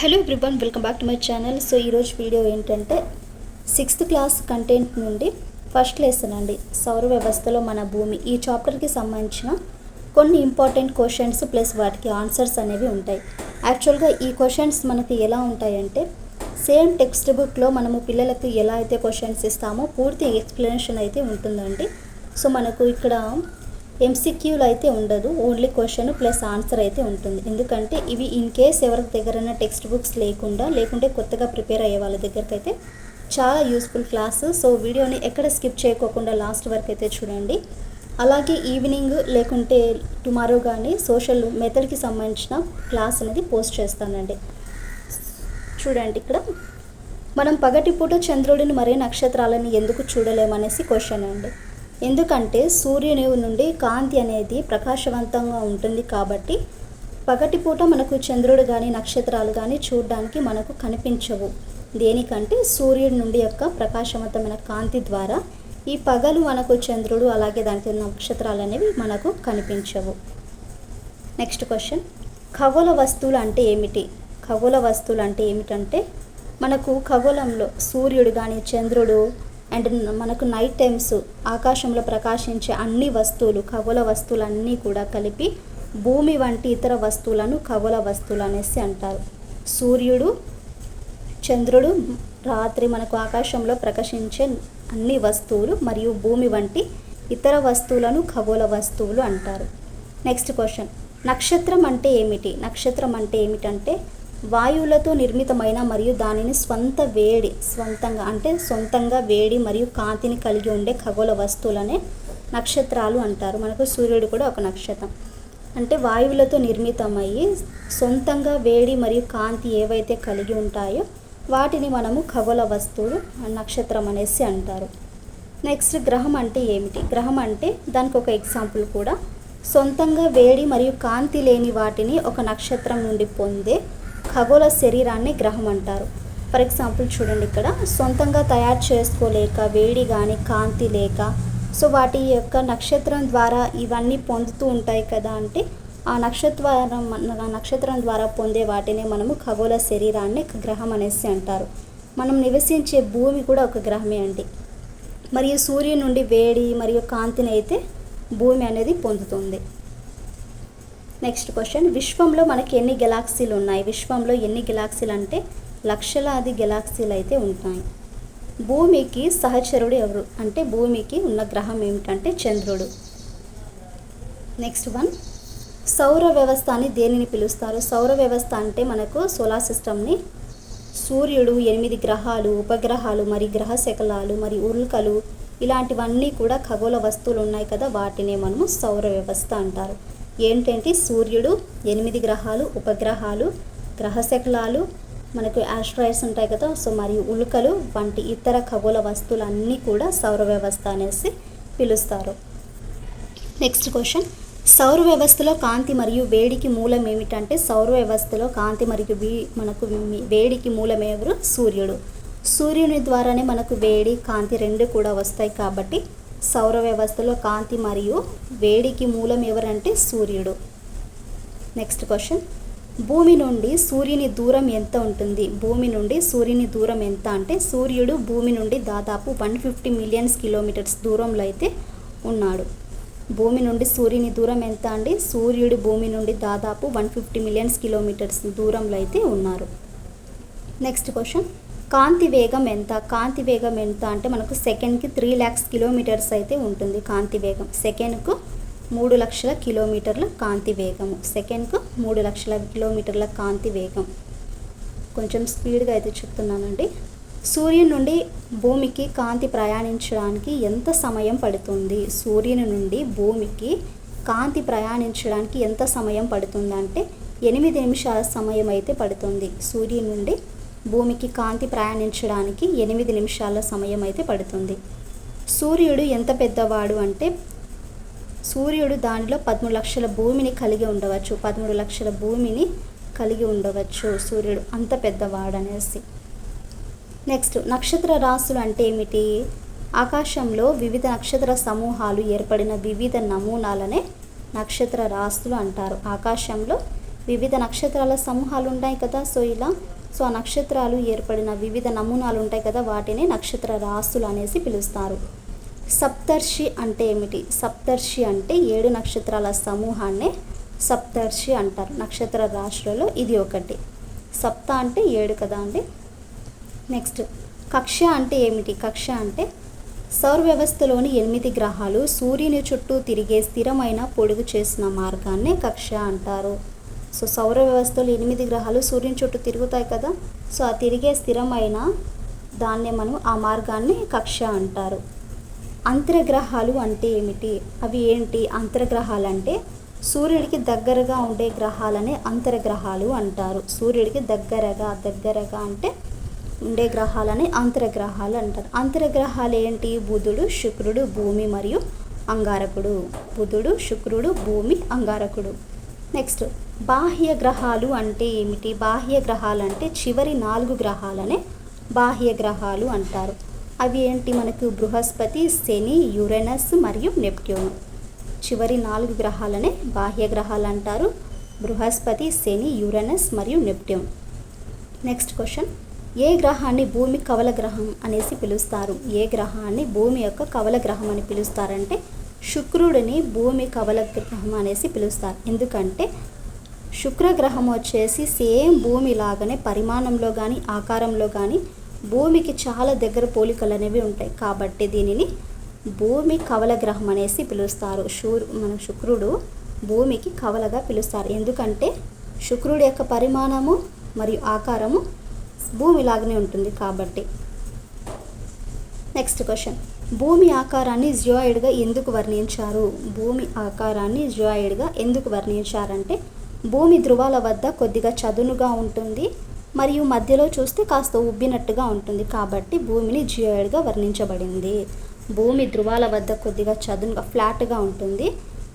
Hello everyone, welcome back to my channel. So ఈరోజు video ఏంటంటే 6th class content నుండి first lesson అండి, సౌర వ్యవస్థలో మన భూమి. ఈ చాప్టర్కి సంబంధించిన కొన్ని ఇంపార్టెంట్ క్వశ్చన్స్ ప్లస్ వాటికి ఆన్సర్స్ అనేవి ఉంటాయి. యాక్చువల్గా ఈ క్వశ్చన్స్ మనకి ఎలా ఉంటాయంటే సేమ్ టెక్స్ట్ బుక్లో మనము పిల్లలకు ఎలా అయితే క్వశ్చన్స్ ఇస్తామో పూర్తి ఎక్స్ప్లెనేషన్ అయితే ఉంటుందండి. సో మనకు ఇక్కడ ఎంసీక్యూలు అయితే ఉండదు, ఓన్లీ క్వశ్చన్ ప్లస్ ఆన్సర్ అయితే ఉంటుంది. ఎందుకంటే ఇవి ఇన్ కేస్ ఎవరి దగ్గరైనా టెక్స్ట్ బుక్స్ లేకుంటే కొత్తగా ప్రిపేర్ అయ్యే వాళ్ళ దగ్గరికి అయితే చాలా యూస్ఫుల్ క్లాస్. సో వీడియోని ఎక్కడ స్కిప్ చేయకోకుండా లాస్ట్ వరకు అయితే చూడండి. అలాగే ఈవినింగ్ లేకుంటే టుమారో కానీ సోషల్ మెథడ్కి సంబంధించిన క్లాస్ అనేది పోస్ట్ చేస్తానండి. చూడండి, ఇక్కడ మనం పగటిపూట చంద్రుడిని మరే నక్షత్రాలను ఎందుకు చూడలేమనేసి క్వశ్చన్ అండి. ఎందుకంటే సూర్యుని నుండి కాంతి అనేది ప్రకాశవంతంగా ఉంటుంది కాబట్టి పగటిపూట మనకు చంద్రుడు కానీ నక్షత్రాలు కానీ చూడడానికి మనకు కనిపించవు. దేనికంటే సూర్యుడి నుండి యొక్క ప్రకాశవంతమైన కాంతి ద్వారా ఈ పగలు మనకు చంద్రుడు అలాగే దానికి నక్షత్రాలు అనేవి మనకు కనిపించవు. నెక్స్ట్ క్వశ్చన్, ఖగోళ వస్తువులు అంటే ఏమిటి? ఖగోళ వస్తువులు అంటే ఏమిటంటే మనకు ఖగోళంలో సూర్యుడు కానీ చంద్రుడు అండ్ మనకు నైట్ టైమ్స్ ఆకాశంలో ప్రకాశించే అన్ని వస్తువులు, ఖగోళ వస్తువులు అన్నీ కూడా కలిపి భూమి వంటి ఇతర వస్తువులను ఖగోళ వస్తువులు అనేసి అంటారు. సూర్యుడు, చంద్రుడు, రాత్రి మనకు ఆకాశంలో ప్రకాశించే అన్ని వస్తువులు మరియు భూమి వంటి ఇతర వస్తువులను ఖగోళ వస్తువులు అంటారు. నెక్స్ట్ క్వశ్చన్, నక్షత్రం అంటే ఏమిటి? నక్షత్రం అంటే ఏమిటంటే వాయువులతో నిర్మితమైన మరియు దానిని సొంతంగా వేడి మరియు కాంతిని కలిగి ఉండే ఖగోళ వస్తువులనే నక్షత్రాలు అంటారు. మనకు సూర్యుడు కూడా ఒక నక్షత్రం. అంటే వాయువులతో నిర్మితమయ్యి సొంతంగా వేడి మరియు కాంతి ఏవైతే కలిగి ఉంటాయో వాటిని మనము ఖగోళ వస్తువులు నక్షత్రం అనేసి అంటారు. నెక్స్ట్, గ్రహం అంటే ఏమిటి? గ్రహం అంటే దానికి ఒక ఎగ్జాంపుల్ కూడా, సొంతంగా వేడి మరియు కాంతి లేని వాటిని ఒక నక్షత్రం నుండి పొందే ఖగోళ శరీరాన్ని గ్రహం అంటారు. ఫర్ ఎగ్జాంపుల్ చూడండి, ఇక్కడ సొంతంగా తయారు చేసుకోలేక వేడి కానీ కాంతి లేక సో వాటి యొక్క నక్షత్రం ద్వారా ఇవన్నీ పొందుతూ ఉంటాయి కదా, అంటే ఆ నక్షత్రం ద్వారా పొందే వాటిని మనము ఖగోళ శరీరాన్ని గ్రహం అనేసి అంటారు. మనం నివసించే భూమి కూడా ఒక గ్రహమే అండి. మరియు సూర్యుని నుండి వేడి మరియు కాంతిని అయితే భూమి అనేది పొందుతుంది. నెక్స్ట్ క్వశ్చన్, విశ్వంలో మనకి ఎన్ని గెలాక్సీలు ఉన్నాయి? విశ్వంలో ఎన్ని గెలాక్సీలు అంటే లక్షలాది గెలాక్సీలు అయితే ఉంటాయి. భూమికి సహచరుడు ఎవరు అంటే భూమికి ఉన్న గ్రహం ఏమిటంటే చంద్రుడు. నెక్స్ట్ వన్, సౌర వ్యవస్థ అని దేనిని పిలుస్తారు? సౌర వ్యవస్థ అంటే మనకు సోలార్ సిస్టమ్ని సూర్యుడు, 8 గ్రహాలు, ఉపగ్రహాలు మరియు గ్రహ శకలాలు మరియు ఉల్కలు ఇలాంటివన్నీ కూడా ఖగోళ వస్తువులు ఉన్నాయి కదా, వాటినే మనము సౌర వ్యవస్థ అంటారు. ఏంటంటే సూర్యుడు, 8 గ్రహాలు, ఉపగ్రహాలు, గ్రహశకలాలు, మనకు ఆస్ట్రాయిడ్స్ ఉంటాయి కదా, సో మరియు ఉల్కలు వంటి ఇతర ఖగోళ వస్తువులన్నీ కూడా సౌర వ్యవస్థ అనేసి పిలుస్తారు. నెక్స్ట్ క్వశ్చన్, సౌర వ్యవస్థలో కాంతి మరియు వేడికి మూలం ఏమిటంటే సౌర వ్యవస్థలో కాంతి మరియు మనకు వేడికి మూలం ఎవరు? సూర్యుడు. సూర్యుని ద్వారానే మనకు వేడి కాంతి రెండు కూడా వస్తాయి కాబట్టి సౌర వ్యవస్థలో కాంతి మరియు వేడికి మూలం ఎవరంటే సూర్యుడు. నెక్స్ట్ క్వశ్చన్, భూమి నుండి సూర్యుని దూరం ఎంత ఉంటుంది? భూమి నుండి సూర్యుని దూరం ఎంత అంటే సూర్యుడు భూమి నుండి దాదాపు 150 మిలియన్స్ కిలోమీటర్స్ దూరంలో అయితే ఉన్నాడు. భూమి నుండి సూర్యుని దూరం ఎంత అండి? సూర్యుడు భూమి నుండి దాదాపు 150 మిలియన్స్ కిలోమీటర్స్ దూరంలో అయితే ఉన్నారు. నెక్స్ట్ క్వశ్చన్, కాంతి వేగం ఎంత? కాంతి వేగం ఎంత అంటే మనకు సెకండ్కి 3 lakhs కిలోమీటర్స్ అయితే ఉంటుంది కాంతి వేగం. సెకండ్కు 3 లక్షల కిలోమీటర్ల కాంతి వేగము. సెకండ్కు 3 లక్షల కిలోమీటర్ల కాంతి వేగం. కొంచెం స్పీడ్గా అయితే చెప్తున్నానండి. సూర్యుని నుండి భూమికి కాంతి ప్రయాణించడానికి ఎంత సమయం పడుతుంది? సూర్యుని నుండి భూమికి కాంతి ప్రయాణించడానికి ఎంత సమయం పడుతుంది అంటే 8 నిమిషాల సమయం అయితే పడుతుంది. సూర్యుని నుండి భూమికి కాంతి ప్రయాణించడానికి 8 నిమిషాల సమయం అయితే పడుతుంది. సూర్యుడు ఎంత పెద్దవాడు అంటే సూర్యుడు దానిలో 13 లక్షల భూమిని కలిగి ఉండవచ్చు. 13 లక్షల భూమిని కలిగి ఉండవచ్చు సూర్యుడు, అంత పెద్దవాడు అనేసి. నెక్స్ట్, నక్షత్ర రాశులు అంటే ఏమిటి? ఆకాశంలో వివిధ నక్షత్ర సమూహాలు ఏర్పడిన వివిధ నమూనాలనే నక్షత్ర రాశులు అంటారు. ఆకాశంలో వివిధ నక్షత్రాల సమూహాలు ఉంటాయి కదా, సో ఆ నక్షత్రాలు ఏర్పడిన వివిధ నమూనాలు ఉంటాయి కదా, వాటిని నక్షత్ర రాసులు అనేసి పిలుస్తారు. సప్తర్షి అంటే ఏమిటి? సప్తర్షి అంటే 7 నక్షత్రాల సమూహాన్నే సప్తర్షి అంటారు. నక్షత్ర రాశులలో ఇది ఒకటి. సప్త అంటే 7 కదా అండి. నెక్స్ట్ కక్ష అంటే ఏమిటి? కక్ష అంటే సౌర వ్యవస్థలోని 8 గ్రహాలు సూర్యుని చుట్టూ తిరిగే స్థిరమైన పొడుగు చేసిన మార్గాన్ని కక్ష అంటారు. సో సౌర వ్యవస్థలో 8 గ్రహాలు సూర్యుని చుట్టూ తిరుగుతాయి కదా, సో ఆ తిరిగే స్థిరమైన దాన్నే మనం ఆ మార్గాన్ని కక్ష అంటారు. అంతర్గ్రహాలు అంటే ఏమిటి? అవి ఏంటి? అంతర్గ్రహాలు అంటే సూర్యుడికి దగ్గరగా ఉండే గ్రహాలనే అంతర్గ్రహాలు అంటారు. సూర్యుడికి దగ్గరగా అంటే ఉండే గ్రహాలని అంతర్గ్రహాలు అంటారు. అంతర్గ్రహాలు ఏంటి? బుధుడు, శుక్రుడు, భూమి మరియు అంగారకుడు. బుధుడు, శుక్రుడు, భూమి, అంగారకుడు. నెక్స్ట్ బాహ్య గ్రహాలు అంటే ఏమిటి? బాహ్య గ్రహాలు అంటే చివరి 4 గ్రహాలనే బాహ్య గ్రహాలు అంటారు. అవి ఏంటి? మనకు బృహస్పతి, శని, యురేనస్ మరియు నెప్ట్యూన్. చివరి 4 గ్రహాలనే బాహ్య గ్రహాలు అంటారు. బృహస్పతి, శని, యురేనస్ మరియు నెప్ట్యూన్. నెక్స్ట్ క్వశ్చన్, ఏ గ్రహాన్ని భూమి కవల గ్రహం అనేసి పిలుస్తారు? ఏ గ్రహాన్ని భూమి యొక్క కవల గ్రహం అని పిలుస్తారంటే శుక్రుడిని భూమి కవల గ్రహం అనేసి పిలుస్తారు. ఎందుకంటే శుక్రగ్రహం వచ్చేసి సేమ్ భూమి లాగానే పరిమాణంలో కానీ ఆకారంలో కానీ భూమికి చాలా దగ్గర పోలికలు అనేవి ఉంటాయి. కాబట్టి దీనిని భూమి కవల గ్రహం అనేసి పిలుస్తారు. మన శుక్రుడు భూమికి కవలగా పిలుస్తారు. ఎందుకంటే శుక్రుడి యొక్క పరిమాణము మరియు ఆకారము భూమి లాగానే ఉంటుంది కాబట్టి. నెక్స్ట్ క్వశ్చన్, భూమి ఆకారాన్ని జియాయిడ్గా ఎందుకు వర్ణించారు? భూమి ఆకారాన్ని జియాయిడ్గా ఎందుకు వర్ణించారంటే భూమి ధృవాల వద్ద కొద్దిగా చదునుగా ఉంటుంది మరియు మధ్యలో చూస్తే కాస్త ఉబ్బినట్టుగా ఉంటుంది కాబట్టి భూమిని జియాయిడ్గా వర్ణించబడింది. భూమి ధృవాల వద్ద కొద్దిగా చదునుగా ఫ్లాట్గా ఉంటుంది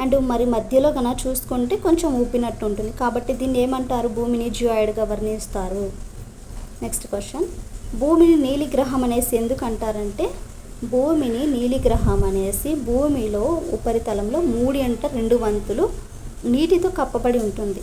అండ్ మరి మధ్యలో కన్నా చూసుకుంటే కొంచెం ఉబ్బినట్టు ఉంటుంది కాబట్టి దీన్ని ఏమంటారు? భూమిని జియాయిడ్గా వర్ణిస్తారు. నెక్స్ట్ క్వశ్చన్, భూమిని నీలిగ్రహం అనేసి ఎందుకు అంటారంటే భూమిని నీలిగ్రహం అనేసి భూమిలో ఉపరితలంలో 3/2 వంతులు నీటితో కప్పబడి ఉంటుంది.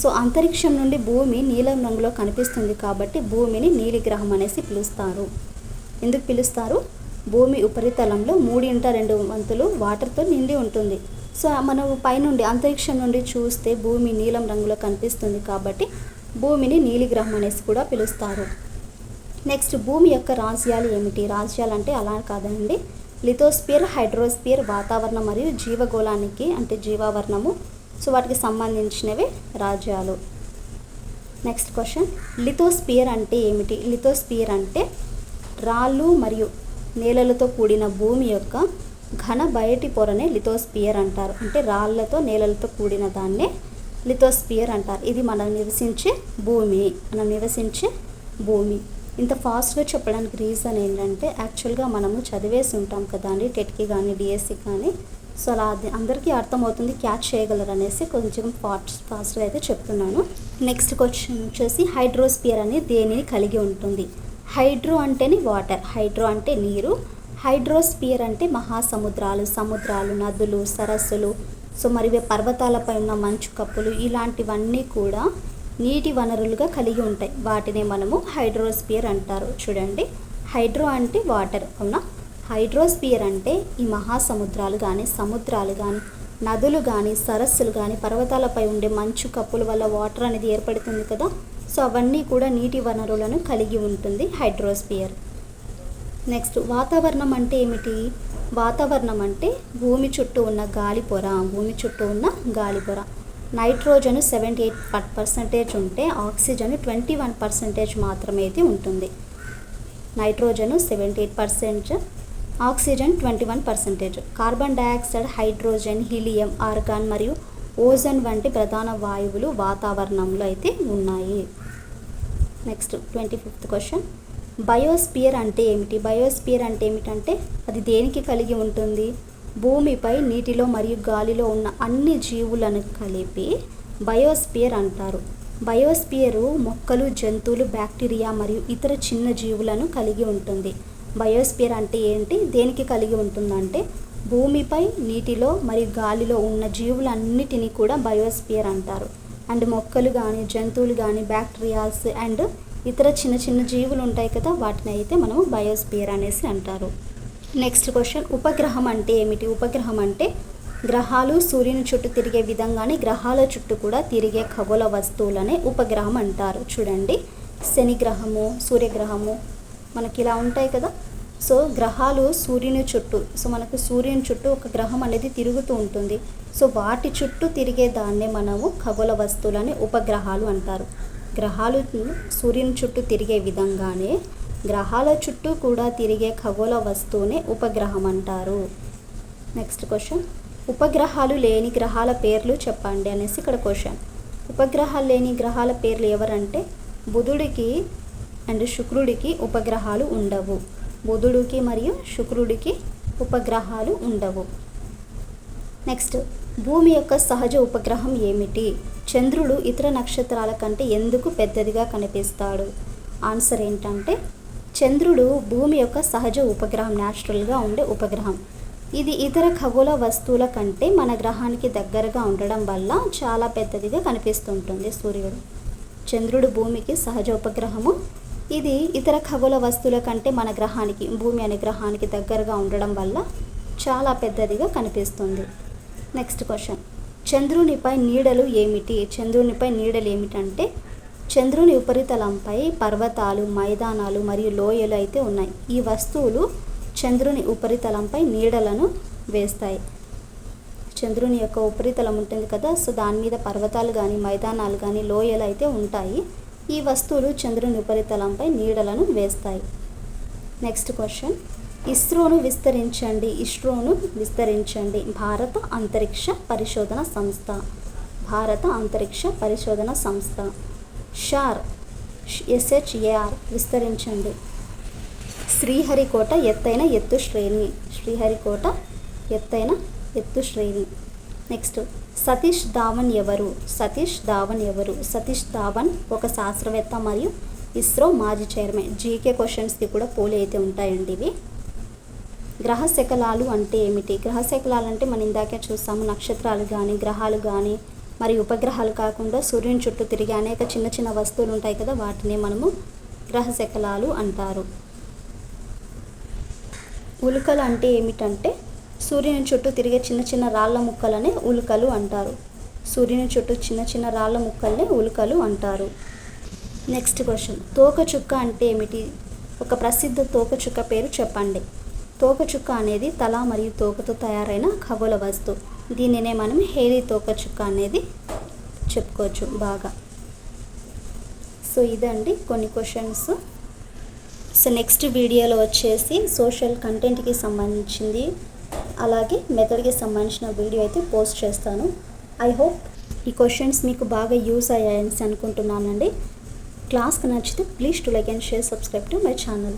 సో అంతరిక్షం నుండి భూమి నీలం రంగులో కనిపిస్తుంది కాబట్టి భూమిని నీలిగ్రహం అనేసి పిలుస్తారు. ఎందుకు పిలుస్తారు? భూమి ఉపరితలంలో 3/2 వంతులు వాటర్తో నిండి ఉంటుంది. సో మనం పైనుండి అంతరిక్షం నుండి చూస్తే భూమి నీలం రంగులో కనిపిస్తుంది కాబట్టి భూమిని నీలిగ్రహం అనేసి కూడా పిలుస్తారు. నెక్స్ట్ భూమి యొక్క రాజ్యాలు ఏమిటి? రాజ్యాలు అంటే అలా కాదండి, లిథోస్పియర్, హైడ్రోస్పియర్, వాతావరణం మరియు జీవగోళానికి అంటే జీవావరణము, సో వాటికి సంబంధించినవి రాజ్యాలు. నెక్స్ట్ క్వశ్చన్, లిథోస్పియర్ అంటే ఏమిటి? లిథోస్పియర్ అంటే రాళ్ళు మరియు నేలలతో కూడిన భూమి యొక్క ఘన బయటి పొరనే లిథోస్పియర్ అంటారు. అంటే రాళ్లతో నేలలతో కూడిన దాన్నే లిథోస్పియర్ అంటారు. ఇది మనం నివసించే భూమి. ఇంత ఫాస్ట్గా చెప్పడానికి రీజన్ ఏంటంటే యాక్చువల్గా మనము చదివేసి ఉంటాం కదా అండి, టెట్కి కానీ డిఎస్సి కానీ, సో అలా అందరికీ అర్థమవుతుంది, క్యాచ్ చేయగలరు అనేసి కొంచెం ఫాస్ట్గా అయితే చెప్తున్నాను. నెక్స్ట్ క్వశ్చన్ వచ్చేసి హైడ్రోస్పియర్ అనేది దేనిని కలిగి ఉంటుంది? హైడ్రో అంటేనే వాటర్, హైడ్రో అంటే నీరు, హైడ్రోస్పియర్ అంటే మహాసముద్రాలు, సముద్రాలు, నదులు, సరస్సులు, సో మరి పర్వతాలపై ఉన్న మంచు కప్పులు ఇలాంటివన్నీ కూడా నీటి వనరులుగా కలిగి ఉంటాయి. వాటినే మనము హైడ్రోస్పియర్ అంటారు. చూడండి, హైడ్రో అంటే వాటర్ అవునా, హైడ్రోస్పియర్ అంటే ఈ మహాసముద్రాలు కానీ సముద్రాలు కానీ నదులు కానీ సరస్సులు కానీ పర్వతాలపై ఉండే మంచు కప్పుల వల్ల వాటర్ అనేది ఏర్పడుతుంది కదా, సో అవన్నీ కూడా నీటి వనరులను కలిగి ఉంటుంది హైడ్రోస్పియర్. నెక్స్ట్ వాతావరణం అంటే ఏమిటి? వాతావరణం అంటే భూమి చుట్టూ ఉన్న గాలిపొర. నైట్రోజన్ 78% ఉంటే ఆక్సిజన్ 21% మాత్రమే అయితే ఉంటుంది. Nitrogen 78%, oxygen 21%. Carbon dioxide, hydrogen, helium, organ మరియు ఓజోన్ వంటి ప్రధాన వాయువులు వాతావరణంలో అయితే ఉన్నాయి. నెక్స్ట్ 25th క్వశ్చన్, బయోస్పియర్ అంటే ఏమిటి? బయోస్పియర్ అంటే ఏమిటంటే అది దేనికి కలిగి ఉంటుంది? భూమిపై నీటిలో మరియు గాలిలో ఉన్న అన్ని జీవులను కలిపి బయోస్పియర్ అంటారు. బయోస్పియరు మొక్కలు, జంతువులు, బ్యాక్టీరియా మరియు ఇతర చిన్న జీవులను కలిగి ఉంటుంది. బయోస్పియర్ అంటే ఏంటి? దేనికి కలిగి ఉంటుందంటే భూమిపై నీటిలో మరియు గాలిలో ఉన్న జీవులన్నిటినీ కూడా బయోస్పియర్ అంటారు. అండ్ మొక్కలు కానీ జంతువులు కానీ బ్యాక్టీరియాస్ అండ్ ఇతర చిన్న చిన్న జీవులు ఉంటాయి కదా, వాటిని అయితే మనము బయోస్పియర్ అనేసి అంటారు. నెక్స్ట్ క్వశ్చన్, ఉపగ్రహం అంటే ఏమిటి? ఉపగ్రహం అంటే గ్రహాలు సూర్యుని చుట్టూ తిరిగే విధంగానే గ్రహాల చుట్టూ కూడా తిరిగే ఖగోళ వస్తువులనే ఉపగ్రహం అంటారు. చూడండి, శని గ్రహము, సూర్యగ్రహము మనకి ఇలా ఉంటాయి కదా. సో గ్రహాలు సూర్యుని చుట్టూ, సో మనకు సూర్యుని చుట్టూ ఒక గ్రహం అనేది తిరుగుతూ ఉంటుంది. సో వాటి చుట్టూ తిరిగే దాన్నే మనము ఖగోళ వస్తువులని ఉపగ్రహాలు అంటారు. గ్రహాలు సూర్యుని చుట్టూ తిరిగే విధంగానే గ్రహాల చుట్టూ కూడా తిరిగే ఖగోళ వస్తువునే ఉపగ్రహం అంటారు. నెక్స్ట్ క్వశ్చన్, ఉపగ్రహాలు లేని గ్రహాల పేర్లు చెప్పండి అనేసి ఇక్కడ క్వశ్చన్. ఉపగ్రహాలు లేని గ్రహాల పేర్లు ఎవరంటే బుధుడికి అండ్ శుక్రుడికి ఉపగ్రహాలు ఉండవు. బుధుడికి మరియు శుక్రుడికి ఉపగ్రహాలు ఉండవు. నెక్స్ట్, భూమి యొక్క సహజ ఉపగ్రహం ఏమిటి? చంద్రుడు ఇతర నక్షత్రాల కంటే ఎందుకు పెద్దదిగా కనిపిస్తాడు? ఆన్సర్ ఏంటంటే చంద్రుడు భూమి యొక్క సహజ ఉపగ్రహం, న్యాచురల్గా ఉండే ఉపగ్రహం. ఇది ఇతర ఖగోళ వస్తువుల కంటే మన గ్రహానికి దగ్గరగా ఉండడం వల్ల చాలా పెద్దదిగా కనిపిస్తుంటుంది సూర్యుడు. చంద్రుడు భూమికి సహజ ఉపగ్రహము. ఇది ఇతర ఖగోళ వస్తువుల కంటే మన గ్రహానికి, భూమి అనే గ్రహానికి దగ్గరగా ఉండడం వల్ల చాలా పెద్దదిగా కనిపిస్తుంది. నెక్స్ట్ క్వశ్చన్, చంద్రునిపై నీడలు ఏమిటి? చంద్రునిపై నీడలు ఏమిటంటే చంద్రుని ఉపరితలంపై పర్వతాలు, మైదానాలు మరియు లోయలు అయితే ఉన్నాయి. ఈ వస్తువులు చంద్రుని ఉపరితలంపై నీడలను వేస్తాయి. చంద్రుని యొక్క ఉపరితలం ఉంటుంది కదా, సో దాని మీద పర్వతాలు కానీ మైదానాలు కానీ లోయలు అయితే ఉంటాయి. ఈ వస్తువులు చంద్రుని ఉపరితలంపై నీడలను వేస్తాయి. నెక్స్ట్ క్వశ్చన్, ఇస్రోను విస్తరించండి. భారత అంతరిక్ష పరిశోధన సంస్థ. భారత అంతరిక్ష పరిశోధన సంస్థ. షార్, SHAR విస్తరించండి. శ్రీహరికోట ఎత్తైన ఎత్తు శ్రేణి. శ్రీహరికోట ఎత్తైన ఎత్తు శ్రేణి. నెక్స్ట్, సతీష్ ధావన్ ఎవరు? సతీష్ ధావన్ ఒక శాస్త్రవేత్త మరియు ఇస్రో మాజీ చైర్మన్. జీకే క్వశ్చన్స్కి కూడా పోలి అయితే ఉంటాయండి ఇవి. గ్రహశకలాలు అంటే ఏమిటి? గ్రహశకలాలు అంటే మనం ఇందాకే చూసాము, నక్షత్రాలు కానీ గ్రహాలు కానీ మరియు ఉపగ్రహాలు కాకుండా సూర్యుని చుట్టూ తిరిగే అనేక చిన్న చిన్న వస్తువులు ఉంటాయి కదా, వాటిని మనము గ్రహశకలాలు అంటారు. ఉల్కలు అంటే ఏమిటంటే సూర్యుని చుట్టూ తిరిగే చిన్న చిన్న రాళ్ల ముక్కలనే ఉల్కలు అంటారు. సూర్యుని చుట్టూ చిన్న చిన్న రాళ్ల ముక్కల్ని ఉల్కలు అంటారు. నెక్స్ట్ క్వశ్చన్, తోకచుక్క అంటే ఏమిటి? ఒక ప్రసిద్ధ తోకచుక్క పేరు చెప్పండి. తోకచుక్క అనేది తల మరియు తోకతో తయారైన ఖగోళ వస్తువు. దీనినే మనం హేలీ తోకచుక్క అనేది చెప్పుకోవచ్చు బాగా. సో ఇదండి కొన్ని క్వశ్చన్స్. సో నెక్స్ట్ వీడియోలో వచ్చేసి సోషల్ కంటెంట్కి సంబంధించింది అలాగే మెథడ్కి సంబంధించిన వీడియో అయితే పోస్ట్ చేస్తాను. ఐ హోప్ ఈ క్వశ్చన్స్ మీకు బాగా యూస్ అయ్యాయని అనుకుంటున్నానండి. క్లాస్కి నచ్చితే please to like and share, subscribe to my channel.